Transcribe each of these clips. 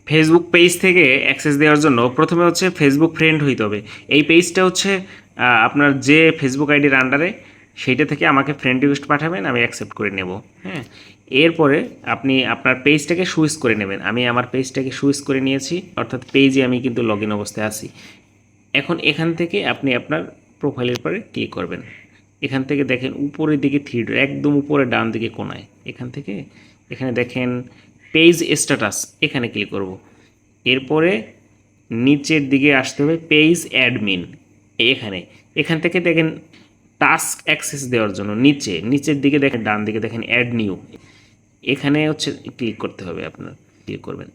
Facebook page থেকে access দেওয়ার জন্য প্রথমে হচ্ছে ফেসবুক ফ্রেন্ড হইতে হবে। এই পেজটা হচ্ছে আপনার যে ফেসবুক আইডির আন্ডারে সেইটা থেকে আমাকে ফ্রেন্ড রিকোয়েস্ট পাঠাবেন, আমি অ্যাকসেপ্ট করে নেব। হ্যাঁ, এরপরে আপনি আপনার পেজটাকে সুইচ করে নেবেন। আমি আমার পেজটাকে সুইচ করে নিয়েছি, অর্থাৎ পেজে আমি কিন্তু লগ ইন অবস্থায় আছি। এখন এখান থেকে আপনি আপনার প্রোফাইলের পরে ক্লিক করবেন। এখান থেকে দেখেন উপরের দিকে একদম উপরে ডান দিকে কোনায় এখান থেকে এখানে দেখেন পেজ স্ট্যাটাস, এখানে ক্লিক করব। এরপরে নিচের দিকে আসতে হবে পেজ অ্যাডমিন, এখান থেকে দেখেন টাস্ক অ্যাক্সেস দেওয়ার জন্য নিচের দিকে দেখেন ডান দিকে দেখেন অ্যাড নিউ, এখানে হচ্ছে ক্লিক করতে হবে। আপনার ক্লিক করবেন,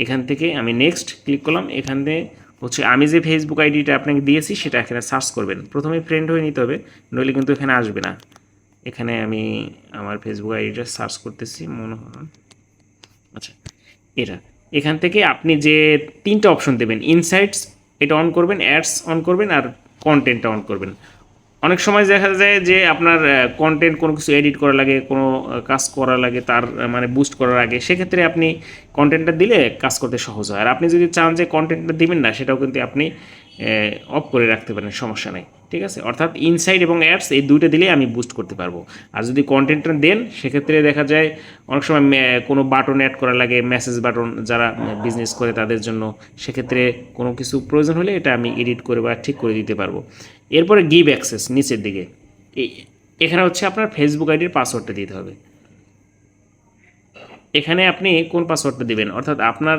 এখান থেকে আমি নেক্সট ক্লিক করলাম। এখান থেকে হচ্ছে আমি যে ফেসবুক আইডিটা আপনাকে দিয়েছি সেটা এখানে সার্চ করবেন। প্রথমে ফ্রেন্ড হয়ে নিতে হবে, নইলে কিন্তু এখানে আসবে না। এখানে আমি আমার ফেসবুক আইডিটা সার্চ করতেছি, মনে হয় আচ্ছা এটা। এখান থেকে আপনি যে তিনটা অপশন দেবেন, ইনসাইটস এটা অন করবেন, অ্যাডস অন করবেন, আর কন্টেন্টটা অন করবেন। অনেক সময় দেখা যায় যে আপনার কন্টেন্ট কোনো কিছু এডিট করা লাগে, কোনো কাজ করা লাগে, তার মানে বুস্ট করার আগে সেক্ষেত্রে আপনি কন্টেন্টটা দিলে কাজ করতে সহজ হয়। আর আপনি যদি চান যে কন্টেন্টটা দিবেন না, সেটাও কিন্তু আপনি অফ করে রাখতে পারেন, সমস্যা নেই। ঠিক আছে, অর্থাৎ ইনসাইড এবং অ্যাডস এই দুইটা দিলেই আমি বুস্ট করতে পারবো। আর যদি কন্টেন্টটা দেন সেক্ষেত্রে দেখা যায় অনেক সময় কোনো বাটন অ্যাড করা লাগে, মেসেজ বাটন, যারা বিজনেস করে তাদের জন্য, সেক্ষেত্রে কোনো কিছু প্রয়োজন হলে এটা আমি এডিট করে বা ঠিক করে দিতে পারবো। এরপরে গিভ অ্যাক্সেস নিচের দিকে, এখানে হচ্ছে আপনার ফেসবুক আইডির পাসওয়ার্ডটা দিতে হবে। এখানে আপনি কোন পাসওয়ার্ডটা দেবেন, অর্থাৎ আপনার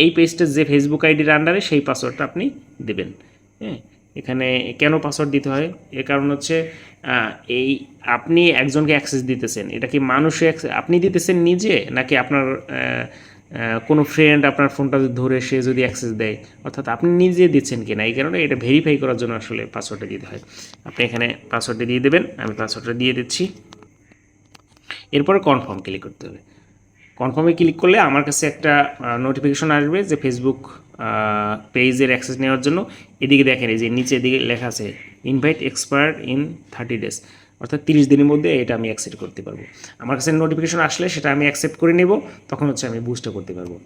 এই পেজটা যে ফেসবুক আইডির আন্ডারে সেই পাসওয়ার্ডটা আপনি দেবেন। হ্যাঁ, এখানে কেন পাসওয়ার্ড দিতে হয়, এর কারণ হচ্ছে এই আপনি একজনকে অ্যাক্সেস দিতেছেন, এটা কি মানুষে আপনি দিতেছেন নিজে, নাকি আপনার কোনো ফ্রেন্ড আপনার ফোনটা ধরে সে যদি অ্যাক্সেস দেয়, অর্থাৎ আপনি নিজে দিচ্ছেন কিনা, এই কারণে এটা ভেরিফাই করার জন্য আসলে পাসওয়ার্ডটা দিতে হয়। আপনি এখানে পাসওয়ার্ডটা দিয়ে দেবেন, আমি পাসওয়ার্ডটা দিয়ে দিচ্ছি। এরপরে কনফার্ম ক্লিক করতে হবে। কনফার্মে ক্লিক করলে আমার কাছে একটা নোটিফিকেশন আসবে যে ফেসবুক পেজের অ্যাক্সেস নেওয়ার জন্য। এদিকে দেখেন, এই যে নিচে এদিকে লেখা আছে ইনভাইট এক্সপায়ার্ড ইন 30 days, অর্থাৎ 30 দিনের মধ্যে এটা আমি অ্যাকসেপ্ট করতে পারবো। আমার কাছে নোটিফিকেশন আসলে সেটা আমি অ্যাকসেপ্ট করে নেব, তখন হচ্ছে আমি বুস্টও করতে পারবো।